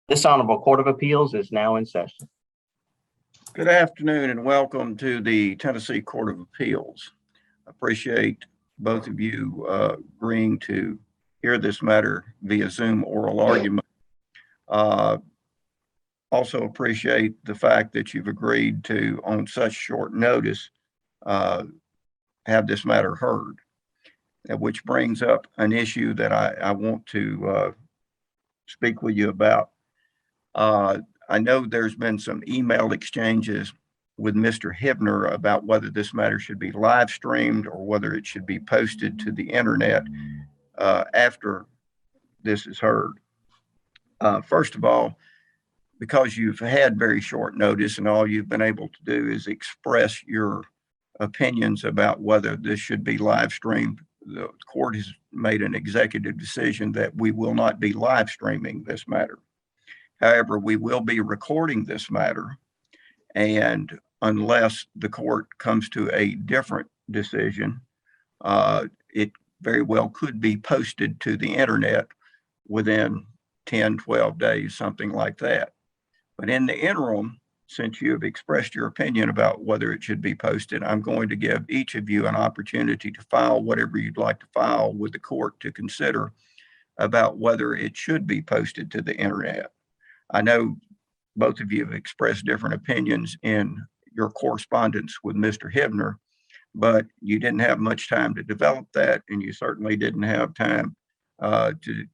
This Honorable Court of Appeals is now in session. Good afternoon and welcome to the Tennessee Court of Appeals. I appreciate both of you agreeing to hear this matter via Zoom oral argument. Also appreciate the fact that you've agreed to, on such short notice, have this matter heard, which brings up an issue that I want to speak with you about. I know there's been some email exchanges with Mr. Hibner about whether this matter should be live streamed or whether it should be posted to the internet after this is heard. First of all, because you've had very short notice and all you've been able to do is express your opinions about whether this should be live streamed, the court has made an executive decision that we will not be live streaming this matter. However, we will be recording this matter, and unless the court comes to a different decision, it very well could be posted to the internet within 10, 12 days, something like that. But in the interim, since you have expressed your opinion about whether it should be posted, I'm going to give each of you an opportunity to file whatever you'd like to file with the court to consider about whether it should be posted to the internet. I know both of you have expressed different opinions in your correspondence with Mr. Hibner, but you didn't have much time to develop that, and you certainly didn't have time to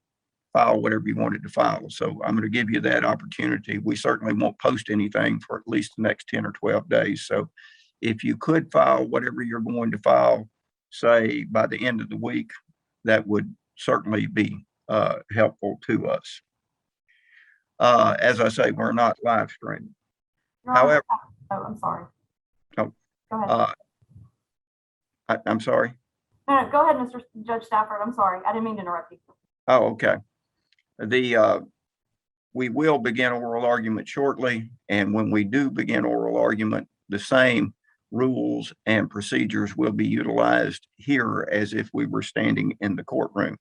file whatever you wanted to file. So I'm going to give you that opportunity. We certainly won't post anything for at least the next 10 or 12 days. So if you could file whatever you're going to file, say by the end of the week, that would certainly be helpful to us. As I say, we're not live streaming. However, I'm sorry. Oh, go ahead. I'm sorry. No, go ahead, Mr. Judge Stafford. I'm sorry. I didn't mean to interrupt you. Oh, okay. We will begin oral argument shortly, and when we do begin oral argument, the same rules and procedures will be utilized here as if we were standing in the courtroom.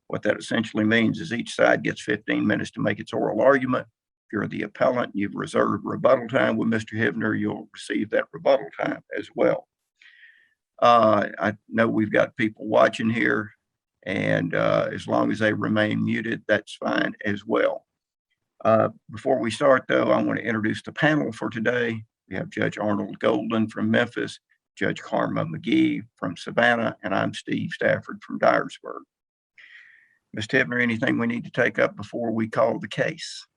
What that essentially means is each side gets 15 minutes to make its oral argument. If you're the appellant, you've reserved rebuttal time with Mr. Hibner, you'll receive that rebuttal time as well. I know we've got people watching here, and as long as they remain muted, that's fine as well. Before we start, though, I want to introduce the panel for today. We have Judge Arnold Golden from Memphis, Judge Karma McGee from Savannah, and I'm Steve Stafford from Dyersburg. Ms. Hibner, anything we need to take up before we call the case?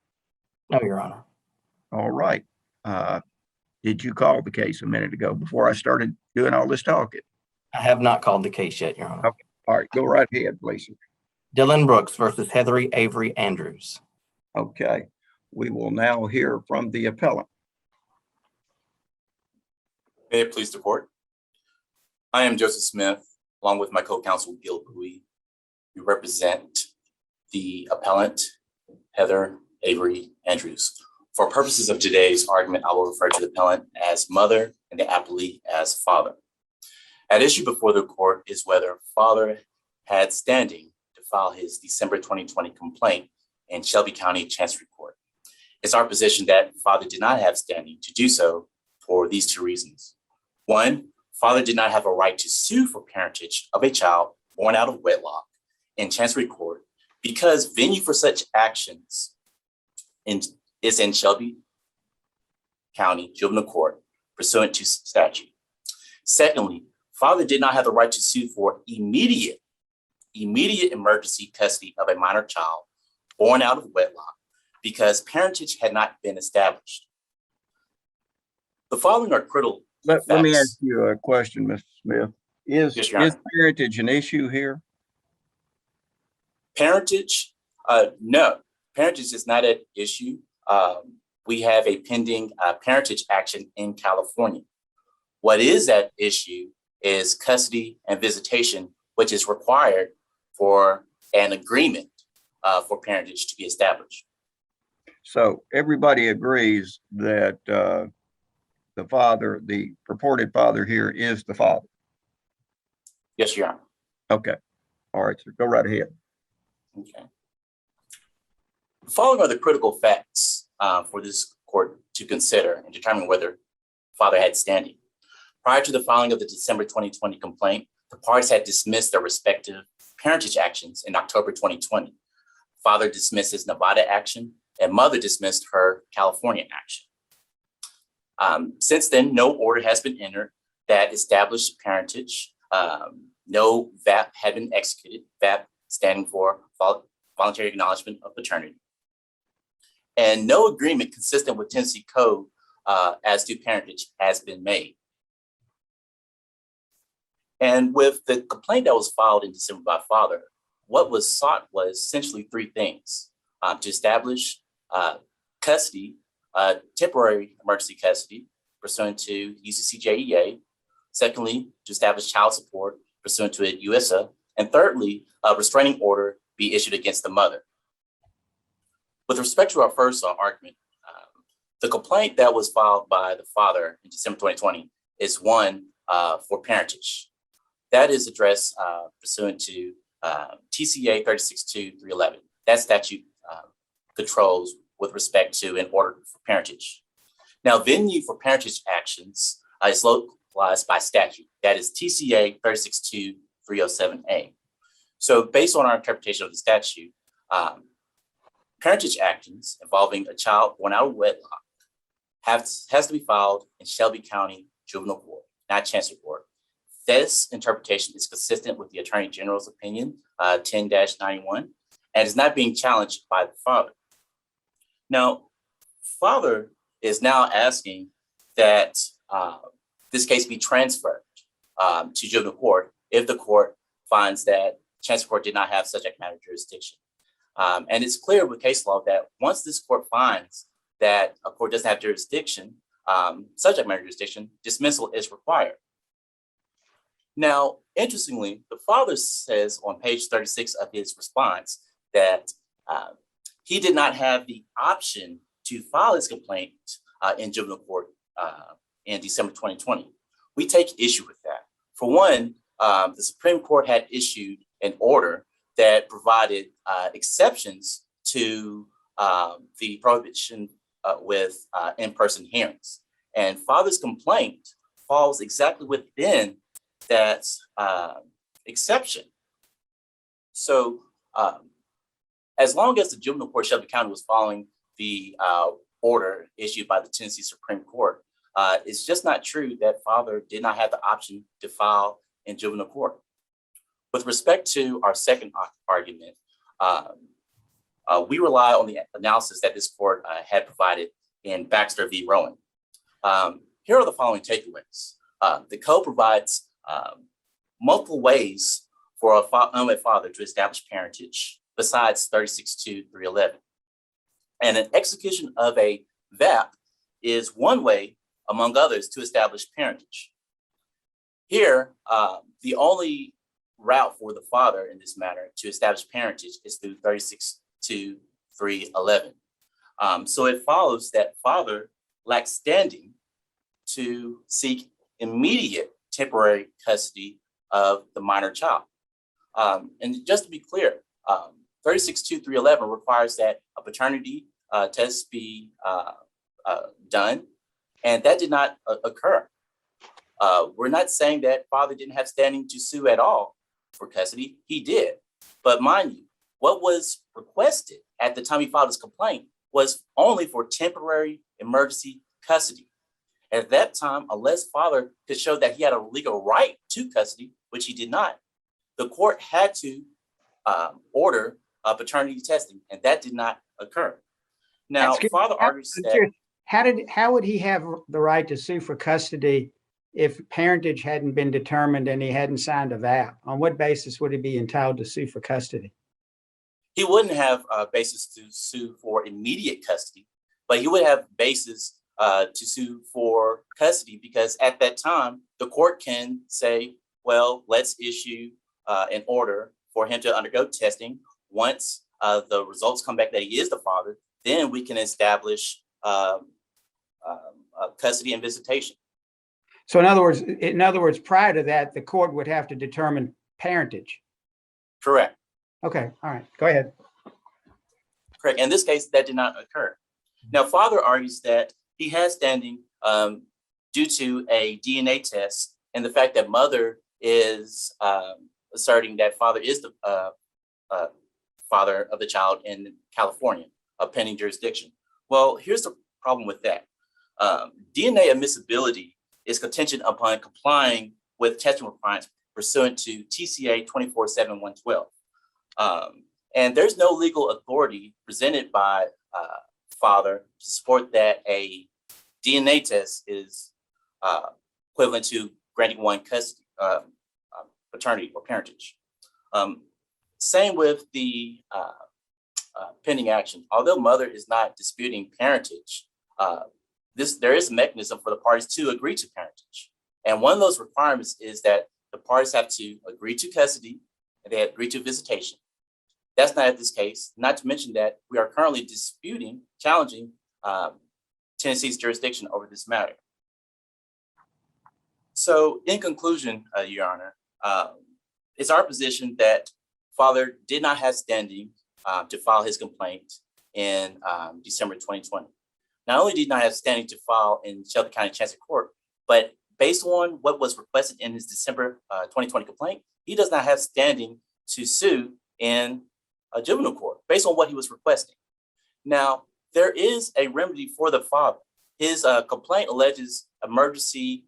No, Your Honor. All right. Did you call the case a minute ago before I started doing all this talking? I have not called the case yet, Your Honor. Okay. All right. Go right ahead, please. Dylan Brooks versus Heathery Avery Andrews. Okay. We will now hear from the appellant. May it please the court. I am Joseph Smith, along with my co-counsel Gil Bowie. We represent the appellant, Heather Avery Andrews. For purposes of today's argument, I will refer to the appellant as mother and the appellee as father. At issue before the court is whether father had standing to file his December 2020 complaint in Shelby County Chancery Court. It's our position that father did not have standing to do so for these two reasons. One, father did not have a right to sue for parentage of a child born out of wedlock in Chancery Court because venue for such actions is in Shelby County Juvenile Court pursuant to statute. Secondly, father did not have the right to sue for immediate emergency custody of a minor child born out of wedlock because parentage had not been established. The following are critical facts. Let me ask you a question, Mr. Smith. Is parentage an issue here? Parentage, no. Parentage is not an issue. We have a pending parentage action in California. What is at issue is custody and visitation, which is required for an agreement for parentage to be established. So everybody agrees that the purported father here is the father? Yes, Your Honor. Okay. All right, so go right ahead. Okay. The following are the critical facts for this court to consider in determining whether father had standing. Prior to the filing of the December 2020 complaint, the parties had dismissed their respective parentage actions in October 2020. Father dismissed his Nevada action and mother dismissed her California action. Since then, no order has been entered that established parentage. No VAP had been executed, VAP standing for voluntary acknowledgement of paternity. And no agreement consistent with Tennessee Code as to parentage has been made. And with the complaint that was filed in December by father, what was sought was essentially three things: to establish custody, temporary emergency custody pursuant to UCCJEA. Secondly, to establish child support pursuant to a USA. And thirdly, a restraining order be issued against the mother. With respect to our first argument, the complaint that was filed by the father in December 2020 is one for parentage. That is addressed pursuant to TCA 36-311. That statute controls with respect to an order for parentage. Now, venue for parentage actions is localized by statute. That is TCA 36-307A. So based on our interpretation of the statute, parentage actions involving a child born out of wedlock has to be filed in Shelby County Juvenile Court, not Chancery Court. This interpretation is consistent with the Attorney General's opinion, 10-91, and is not being challenged by the father. Now, father is now asking that this case be transferred to juvenile court if the court finds that Chancery Court did not have subject matter jurisdiction. And it's clear with case law that once this court finds that a court doesn't have jurisdiction, subject matter jurisdiction, dismissal is required. Now, interestingly, the father says on page 36 of his response that he did not have the option to file his complaint in juvenile court in December 2020. We take issue with that. For one, the Supreme Court had issued an order that provided exceptions to the prohibition with in-person hearings. And father's complaint falls exactly within that exception. So as long as the juvenile court Shelby County was following the order issued by the Tennessee Supreme Court, it's just not true that father did not have the option to file in juvenile court. With respect to our second argument, we rely on the analysis that this court had provided in Baxter v. Rowan. Here are the following takeaways. The code provides multiple ways for a unwed father to establish parentage besides 36-311. And an execution of a VAP is one way, among others, to establish parentage. Here, the only route for the father in this matter to establish parentage is through 36-311. So it follows that father lacks standing to seek immediate temporary custody of the minor child. And just to be clear, 36-311 requires that a paternity test be done, and that did not occur. We're not saying that father didn't have standing to sue at all for custody. He did. But mind you, what was requested at the time he filed his complaint was only for temporary emergency custody. At that time, unless father could show that he had a legal right to custody, which he did not, the court had to order paternity testing, and that did not occur. Now, father argues that— How would he have the right to sue for custody if parentage hadn't been determined and he hadn't signed a VAP? On what basis would he be entitled to sue for custody? He wouldn't have a basis to sue for immediate custody, but he would have basis to sue for custody because at that time, the court can say, well, let's issue an order for him to undergo testing. Once the results come back that he is the father, then we can establish custody and visitation. So in other words, prior to that, the court would have to determine parentage. Correct. Okay, all right, go ahead. Correct. In this case, that did not occur. Now, father argues that he has standing due to a DNA test and the fact that mother is asserting that father is the father of the child in California, a pending jurisdiction. Well, here's the problem with that. DNA admissibility is contingent upon complying with testing requirements pursuant to TCA 24-7-112. And there's no legal authority presented by father to support that a DNA test is equivalent to granting one custody, paternity or parentage. Same with the pending action. Although mother is not disputing parentage, there is a mechanism for the parties to agree to parentage. And one of those requirements is that the parties have to agree to custody and they agree to visitation. That's not this case, not to mention that we are currently challenging Tennessee's jurisdiction over this matter. So in conclusion, Your Honor, it's our position that father did not have standing to file his complaint in December 2020. Not only did not have standing to file in Shelby County Chancery Court, but based on what was requested in his December 2020 complaint, he does not have standing to sue in a juvenile court based on what he was requesting. Now, there is a remedy for the father. His complaint alleges emergency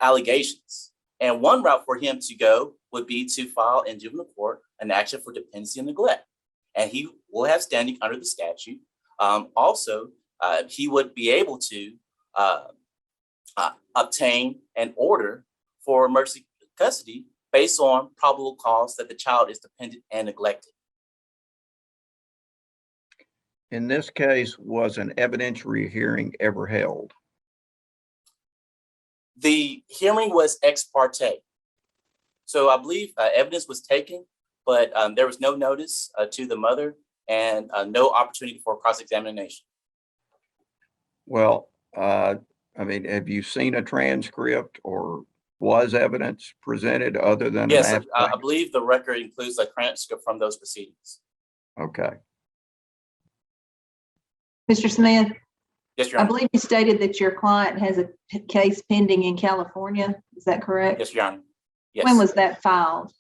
allegations. And one route for him to go would be to file in juvenile court an action for dependency and neglect. And he will have standing under the statute. Also, he would be able to obtain an order for emergency custody based on probable cause that the child is dependent and neglected. In this case, was an evidentiary hearing ever held? The hearing was ex parte. So I believe evidence was taken, but there was no notice to the mother and no opportunity for cross-examination. Well, I mean, have you seen a transcript or was evidence presented other than? Yes, I believe the record includes a transcript from those proceedings. Okay. Mr. Smith, Yes, Your I Honor. believe you stated that your client has a case pending in California. Is that correct? Yes, Your Honor. Yes. When was that filed?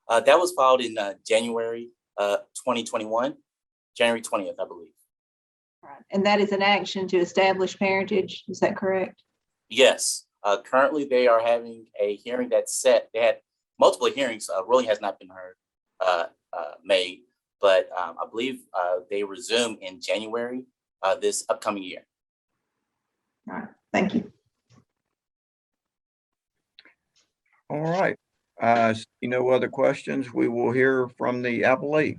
That was filed in January 2021, January 20th, I believe. Right. And that is an action to establish parentage. Is that correct? Yes. Currently, they are having a hearing that's set. They had multiple hearings. Ruling has not been made, but I believe they resume in January this upcoming year. All right. Thank you. All right. See no other questions. We will hear from the appellate.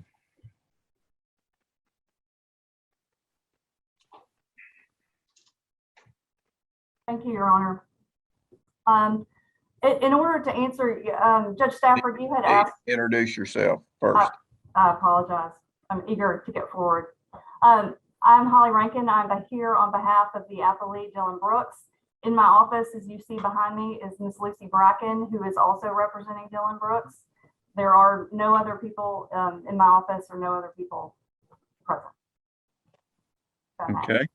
Thank you, Your Honor. In order to answer, Judge Stafford, you had asked. Introduce yourself first. I apologize. I'm eager to get forward. I'm Holly Rankin. I'm here on behalf of the appellate, Dylan Brooks. In my office, as you see behind me, is Miss Lucy Bracken, who is also representing Dylan Brooks. There are no other people in my office or no other people present. Okay.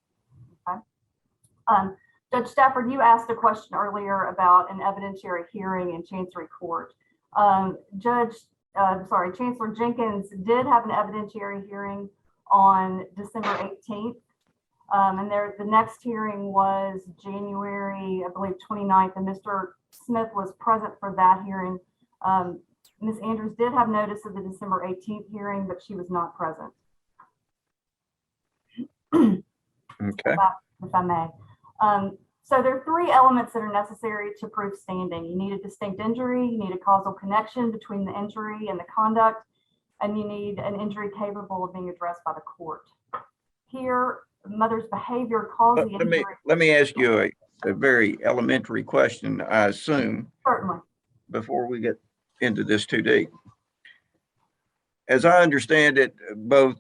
Judge Stafford, you asked a question earlier about an evidentiary hearing in Chancery Court. Chancellor Jenkins did have an evidentiary hearing on December 18th. And the next hearing was January, I believe, 29th, and Mr. Smith was present for that hearing. Ms. Andrews did have notice of the December 18th hearing, but she was not present. Okay. If I may. So there are three elements that are necessary to prove standing. You need a distinct injury, you need a causal connection between the injury and the conduct, and you need an injury capable of being addressed by the court. Here, mother's behavior caused the injury. Let me ask you a very elementary question, I assume. Certainly. Before we get into this too deep. As I understand it, both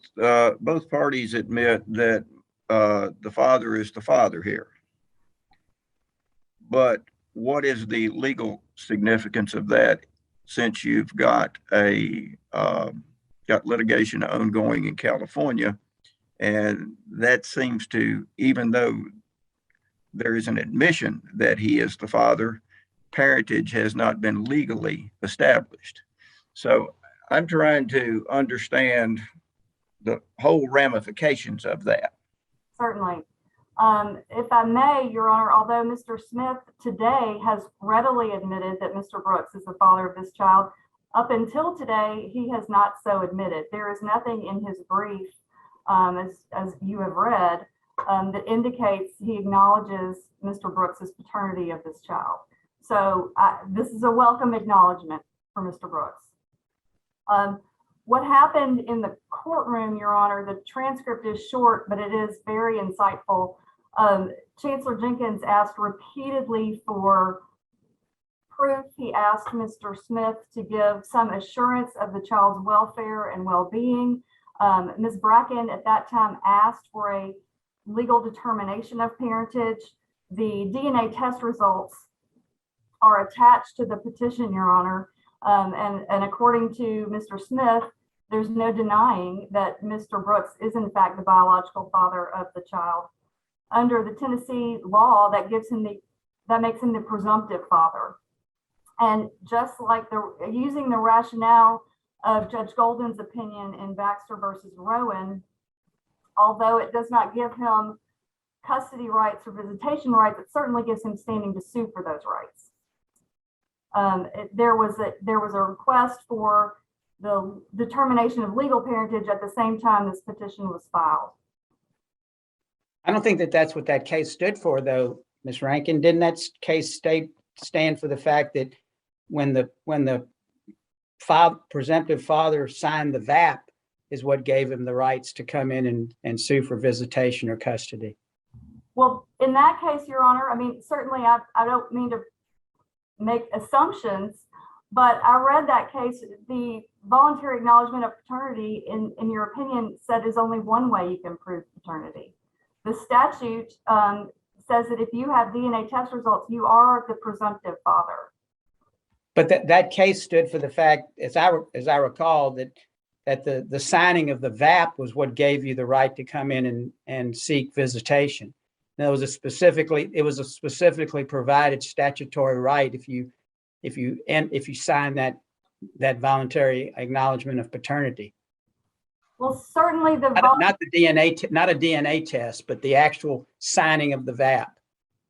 parties admit that the father is the father here. But what is the legal significance of that, since you've got a got litigation ongoing in California. And that seems to, even though there is an admission that he is the father, parentage has not been legally established. So I'm trying to understand the whole ramifications of that. Certainly. If I may, Your Honor, although Mr. Smith today has readily admitted that Mr. Brooks is the father of this child, up until today, he has not so admitted. There is nothing in his brief, as you have read, that indicates he acknowledges Mr. Brooks's paternity of this child. So this is a welcome acknowledgement for Mr. Brooks. What happened in the courtroom, Your Honor, the transcript is short, but it is very insightful. Chancellor Jenkins asked repeatedly for proof. He asked Mr. Smith to give some assurance of the child's welfare and well-being. Ms. Bracken at that time asked for a legal determination of parentage. The DNA test results are attached to the petition, Your Honor. And according to Mr. Smith, there's no denying that Mr. Brooks is in fact the biological father of the child. Under the Tennessee law, that makes him the presumptive father. And just like using the rationale of Judge Golden's opinion in Baxter versus Rowan, although it does not give him custody rights or visitation rights, it certainly gives him standing to sue for those rights. There was a request for the determination of legal parentage at the same time this petition was filed. I don't think that that's what that case stood for, though, Ms. Rankin. Didn't that case stand for the fact that when the presumptive father signed the VAP is what gave him the rights to come in and sue for visitation or custody? Well, in that case, Your Honor, I mean, certainly I don't mean to make assumptions, but I read that case. The voluntary acknowledgement of paternity, in your opinion, said is only one way you can prove paternity. The statute says that if you have DNA test results, you are the presumptive father. But that case stood for the fact, as I recall, that the signing of the VAP was what gave you the right to come in and seek visitation. Now, it was a specifically provided statutory right if you sign that voluntary acknowledgement of paternity. Well, certainly not a DNA test, but the actual signing of the VAP.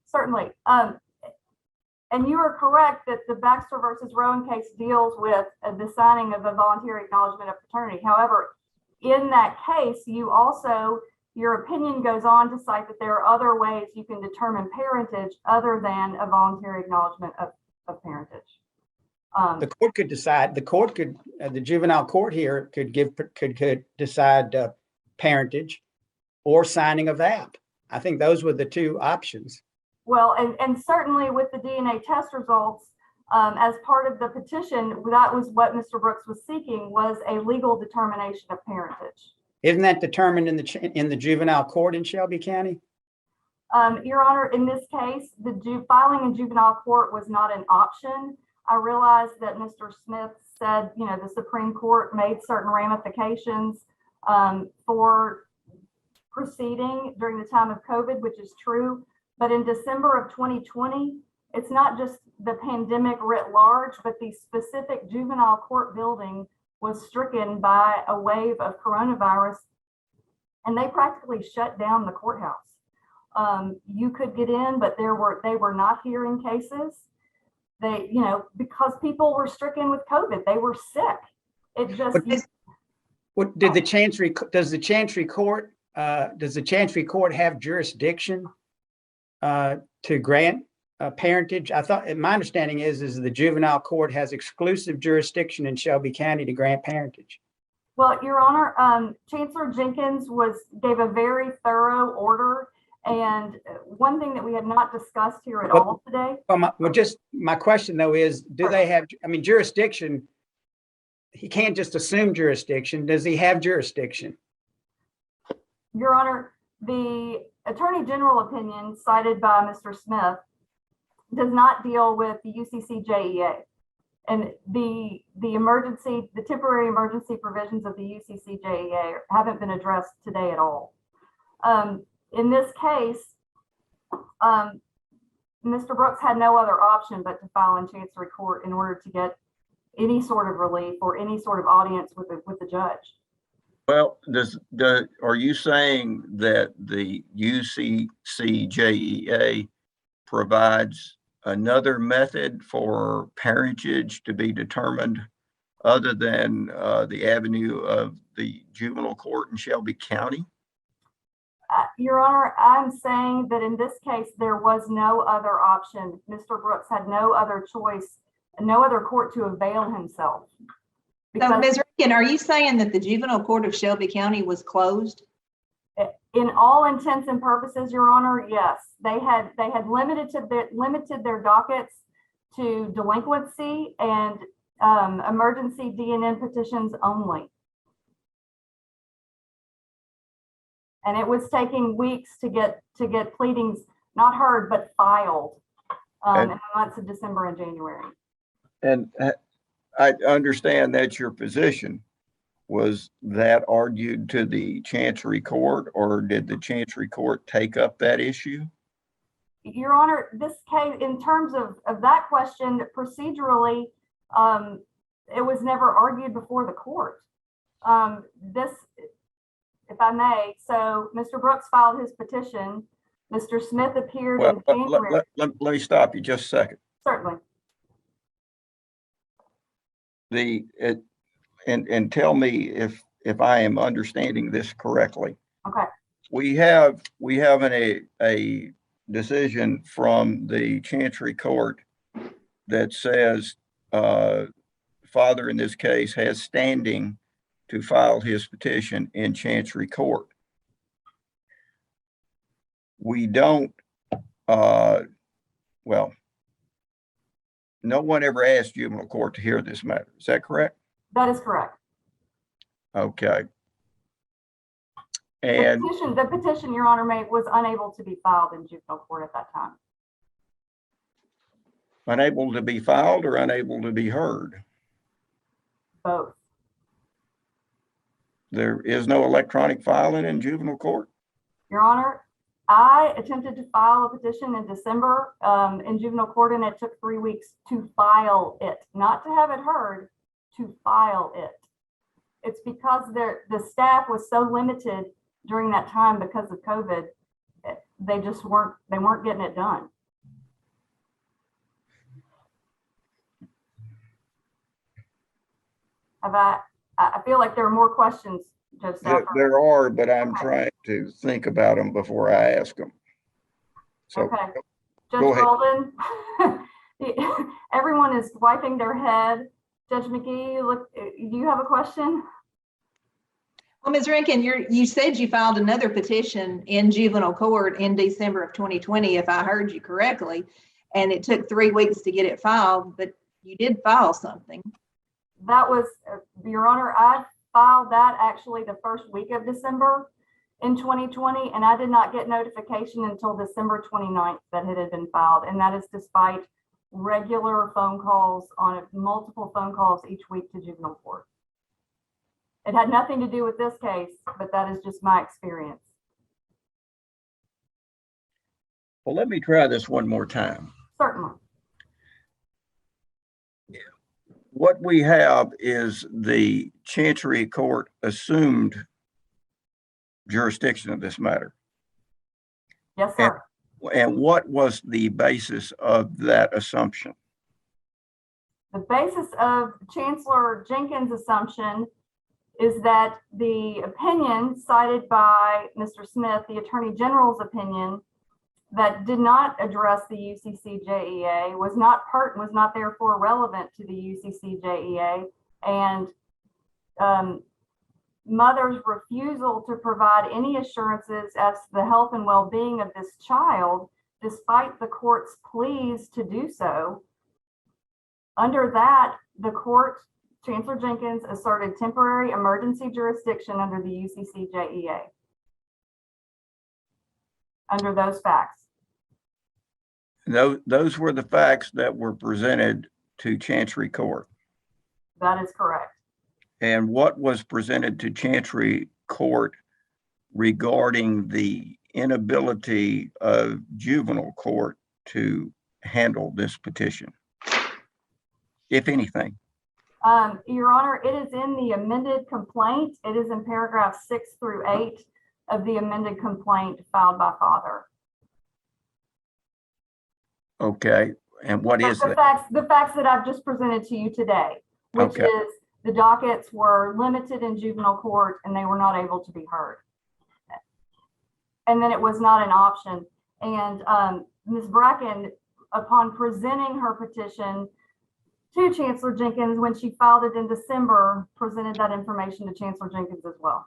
Certainly. And you are correct that the Baxter versus Rowan case deals with the signing of a voluntary acknowledgement of paternity. However, in that case, your opinion goes on to cite that there are other ways you can determine parentage other than a voluntary acknowledgement of parentage. The court could decide. The juvenile court here could decide parentage or signing a VAP. I think those were the two options. Well, and certainly with the DNA test results, as part of the petition, that was what Mr. Brooks was seeking, was a legal determination of parentage. Isn't that determined in the juvenile court in Shelby County? Your Honor, in this case, filing in juvenile court was not an option. I realize that Mr. Smith said, the Supreme Court made certain ramifications for proceeding during the time of COVID, which is true. But in December of 2020, it's not just the pandemic writ large, but the specific juvenile court building was stricken by a wave of coronavirus, and they practically shut down the courthouse. You could get in, but they were not hearing cases. Because people were stricken with COVID, they were sick. Does the Chancery Court have jurisdiction to grant parentage? I thought, my understanding is the juvenile court has exclusive jurisdiction in Shelby County to grant parentage. Well, Your Honor, Chancellor Jenkins gave a very thorough order. And one thing that we have not discussed here at all today. My question though is, do they have, jurisdiction? He can't just assume jurisdiction. Does he have jurisdiction? Your Honor, the Attorney General opinion cited by Mr. Smith does not deal with the UCCJEA. And the temporary emergency provisions of the UCCJEA haven't been addressed today at all. In this case, Mr. Brooks had no other option but to file in Chancery Court in order to get any sort of relief or any sort of audience with the judge. Well, are you saying that the UCCJEA provides another method for parentage to be determined other than the avenue of the juvenile court in Shelby County? Your Honor, I'm saying that in this case, there was no other option. Mr. Brooks had no other choice, no other court to avail himself. So, Ms. Rankin, are you saying that the juvenile court of Shelby County was closed? In all intents and purposes, Your Honor, yes. They had limited their dockets to delinquency and emergency DNN petitions only. And it was taking weeks to get pleadings not heard but filed in the months of December and January. And I understand that's your position. Was that argued to the Chancery Court, or did the Chancery Court take up that issue? Your Honor, this case, in terms of that question, procedurally, it was never argued before the court. If I may, so Mr. Brooks filed his petition. Mr. Smith appeared in January. Let me stop you just a second. Certainly. And tell me if I am understanding this correctly. Okay. We have a decision from the Chancery Court that says father in this case has standing to file his petition in Chancery Court. We don't, well, no one ever asked juvenile court to hear this matter. Is that correct? That is correct. Okay. And the petition, Your Honor, was unable to be filed in juvenile court at that time. unable to be filed or unable to be heard? Both. There is no electronic filing in juvenile court? Your Honor, I attempted to file a petition in December in juvenile court, and it took 3 weeks to file it, not to have it heard, to file it. It's because the staff was so limited during that time because of COVID, they just weren't getting it done. I feel like there are more questions, Judge Stafford. There are, but I'm trying to think about them before I ask them. So, okay. Judge go ahead. Golden, everyone is wiping their head. Judge McGee, look, do you have a question? Well, Ms. Rankin, you said you filed another petition in juvenile court in December of 2020, if I heard you correctly, and it took 3 weeks to get it filed, but you did file something. That was, Your Honor, I filed that actually the first week of December in 2020, and I did not get notification until December 29th that it had been filed, and that is despite regular phone calls on multiple phone calls each week to juvenile court. It had nothing to do with this case, but that is just my experience. Well, let me try this one more time. Certainly. What we have is the Chancery Court assumed jurisdiction of this matter. Yes, sir. And what was the basis of that assumption? The basis of Chancellor Jenkins' assumption is that the opinion cited by Mr. Smith, the Attorney General's opinion, that did not address the UCCJEA, was not therefore relevant to the UCCJEA, and mother's refusal to provide any assurances as to the health and well-being of this child, despite the court's pleas to do so. Under that, the court, Chancellor Jenkins, asserted temporary emergency jurisdiction under the UCCJEA. Under those facts. Those were the facts that were presented to Chancery Court? That is correct. And what was presented to Chancery Court regarding the inability of juvenile court to handle this petition, if anything? Your Honor, it is in the amended complaint. It is in paragraph 6 through 8 of the amended complaint filed by father. Okay, and what is The that? facts that I've just presented to you today, which Okay. is the dockets were limited in juvenile court and they were not able to be heard. And then it was not an option. And Ms. Bracken, upon presenting her petition to Chancellor Jenkins, when she filed it in December, presented that information to Chancellor Jenkins as well.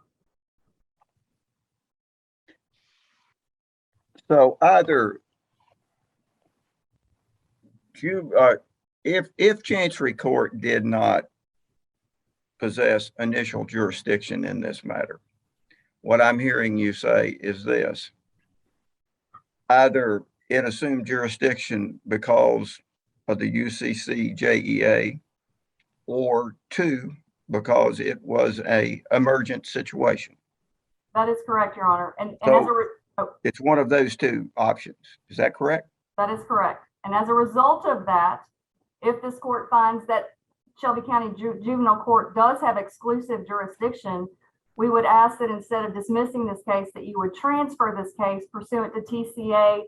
So either if Chancery Court did not possess initial jurisdiction in this matter, what I'm hearing you say is this: either it assumed jurisdiction because of the UCC JEA, or two, because it was a emergent situation. That is correct, Your Honor. And So- as a It's one of those two options. Is that correct? that is correct. And as a result of that, if this court finds that Shelby County Juvenile Court does have exclusive jurisdiction, we would ask that instead of dismissing this case, that you would transfer this case pursuant to TCA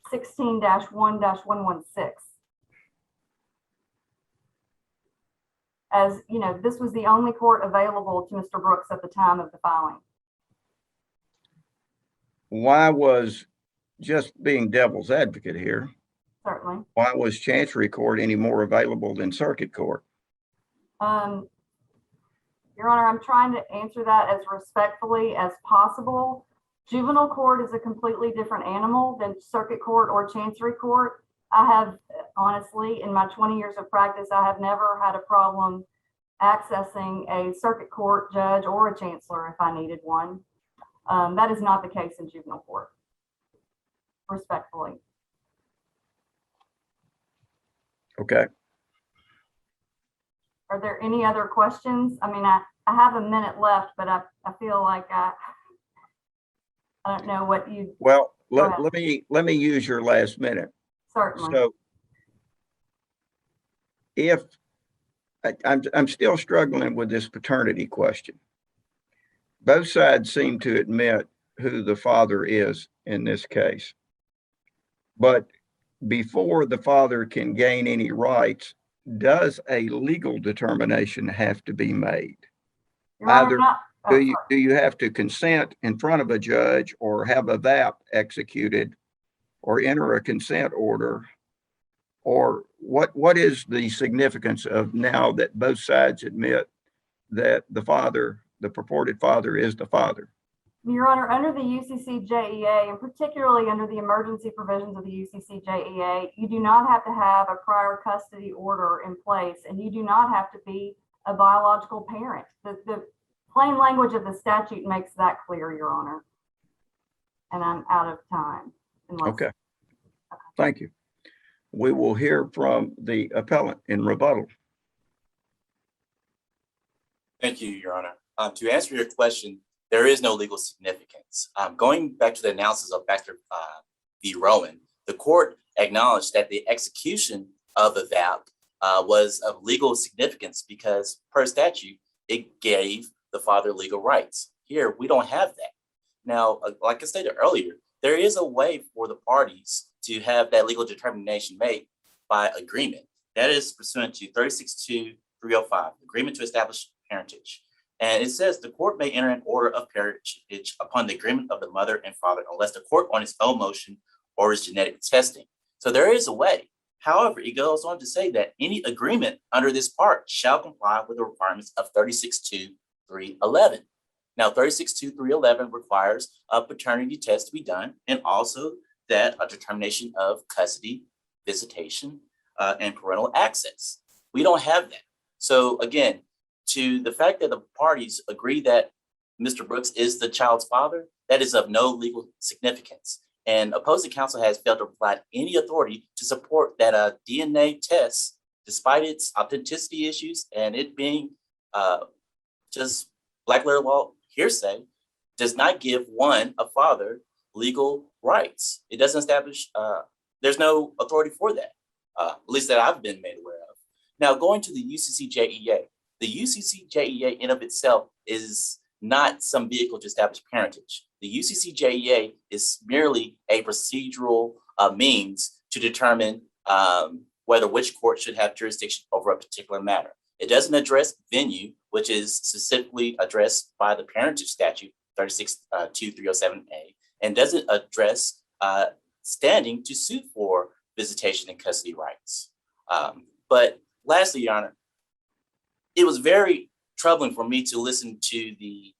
16-1-116. As you know, this was the only court available to Mr. Brooks at the time of the filing. Why was, just being devil's advocate here, Certainly. why was Chancery Court any more available than Circuit Court? Your Honor, I'm trying to answer that as respectfully as possible. Juvenile court is a completely different animal than circuit court or Chancery Court. I have, honestly, in my 20 years of practice, I have never had a problem accessing a circuit court judge or a chancellor if I needed one. That is not the case in juvenile court, respectfully. Okay. Are there any other questions? I mean, I have a minute left, but I feel like I don't know what you. Well, Go ahead. let me use your last minute. Certainly. So if I'm still struggling with this paternity question. Both sides seem to admit who the father is in this case. But before the father can gain any rights, does a legal determination have to be made? Your Honor, Either not- oh, do sorry. you have to consent in front of a judge, or have a VAP executed, or enter a consent order? Or what is the significance of, now that both sides admit that the father, the purported father, is the father? Your Honor, under the UCC JEA, and particularly under the emergency provisions of the UCC JEA, you do not have to have a prior custody order in place, and you do not have to be a biological parent. The plain language of the statute makes that clear, Your Honor. And I'm out of time. Okay. Thank you. We will hear from the appellant in rebuttal. Thank you, Your Honor. To answer your question, there is no legal significance. Going back to the analysis of Baxter v. Rowan, the court acknowledged that the execution of the VAP was of legal significance because, per statute, it gave the father legal rights. Here, we don't have that. Now, like I stated earlier, there is a way for the parties to have that legal determination made by agreement. That is pursuant to 36-2-305, Agreement to Establish Parentage. And it says the court may enter an order of parentage upon the agreement of the mother and father unless the court on its own motion orders genetic testing. So there is a way. However, it goes on to say that any agreement under this part shall comply with the requirements of 36-2-311. Now, 36-2-311 requires a paternity test to be done, and also that a determination of custody, visitation, and parental access. We don't have that. So again, to the fact that the parties agree that Mr. Brooks is the child's father, that is of no legal significance. And opposing counsel has failed to provide any authority to support that a DNA test despite its authenticity issues and it being just black letter law hearsay, does not give a father legal rights. It doesn't establish, there's no authority for that, at least that I've been made aware of. Now, going to the UCCJEA, the UCCJEA in of itself is not some vehicle to establish parentage. The UCCJEA is merely a procedural means to determine whether which court should have jurisdiction over a particular matter. It doesn't address venue, which is specifically addressed by the parentage statute 36-2307A, and doesn't address standing to sue for visitation and custody rights. But lastly, Your Honor, it was very troubling for me to listen to the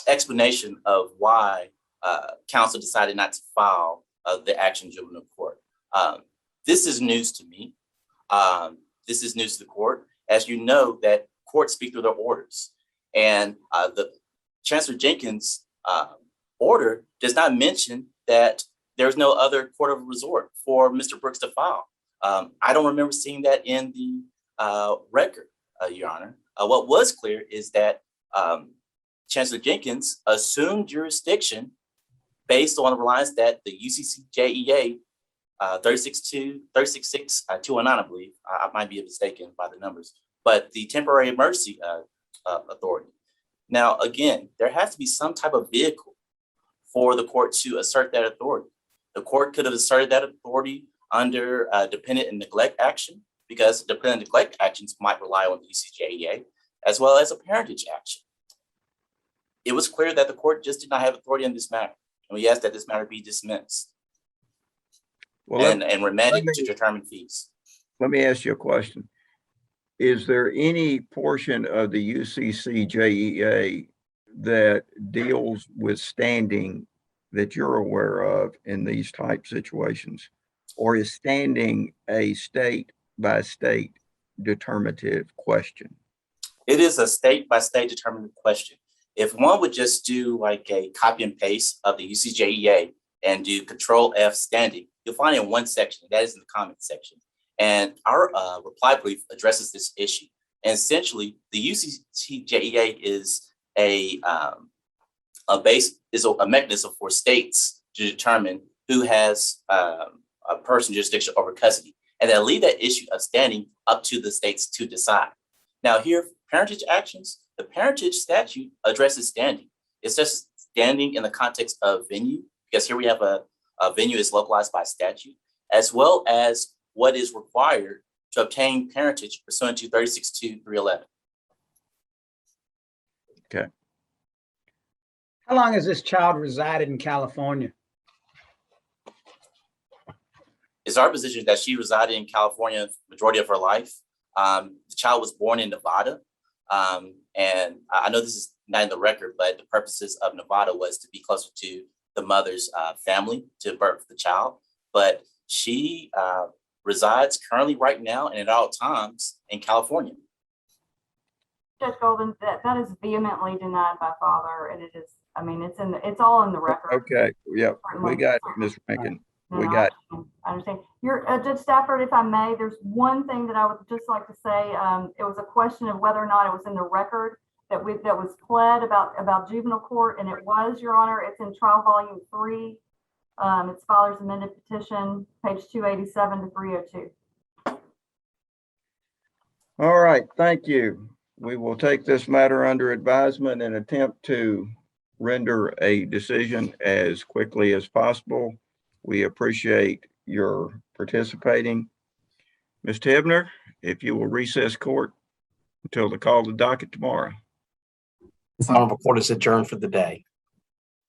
explanation of why counsel decided not to file the action in juvenile court. This is news to me. This is news to the court. As you know, that courts speak through their orders. And the Chancellor Jenkins' order does not mention that there's no other court of resort for Mr. Brooks to file. I don't remember seeing that in the record, Your Honor. What was clear is that Chancellor Jenkins assumed jurisdiction based on the reliance that the UCCJEA 366-219, I believe, I might be mistaken by the numbers, but the temporary emergency authority. Now, again, there has to be some type of vehicle for the court to assert that authority. The court could have asserted that authority under dependent and neglect action, because dependent and neglect actions might rely on the UCJEA, as well as a parentage action. It was clear that the court just did not have authority in this matter, and we asked that this matter be dismissed and remanded to determine fees. Let me ask you a question. Is there any portion of the UCCJEA that deals with standing that you're aware of in these type situations? Or is standing a state by state determinative question? It is a state by state determinative question. If one would just do like a copy and paste of the UCJEA and do Control F standing, you'll find it in one section, that is in the comment section. And our reply brief addresses this issue. And essentially, the UCJEA is a mechanism for states to determine who has a person jurisdiction over custody, and then leave that issue of standing up to the states to decide. Now, here, parentage actions, the parentage statute addresses standing. It's just standing in the context of venue, because here we have a venue is localized by statute, as well as what is required to obtain parentage pursuant to 36-311. Okay. How long has this child resided in California? It's our position that she resided in California majority of her life. The child was born in Nevada. And I know this is not in the record, but the purposes of Nevada was to be closer to the mother's family to birth the child. But she resides currently right now and at all times in California. Judge Golden, that is vehemently denied by father, and it is, I mean, it's all in the record. Okay, yeah, we got it, Ms. Rankin. We got it. I understand. Judge Stafford, if I may, there's one thing that I would just like to say. It was a question of whether or not it was in the record that was pled about juvenile court, and it was, Your Honor. It's in trial volume 3. It's Father's amended petition, page 287 to 302. All right, thank you. We will take this matter under advisement and attempt to render a decision as quickly as possible. We appreciate your participating. Ms. Tibner, if you will recess court until the call to docket tomorrow. This honorable court is adjourned for the day.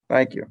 Thank you.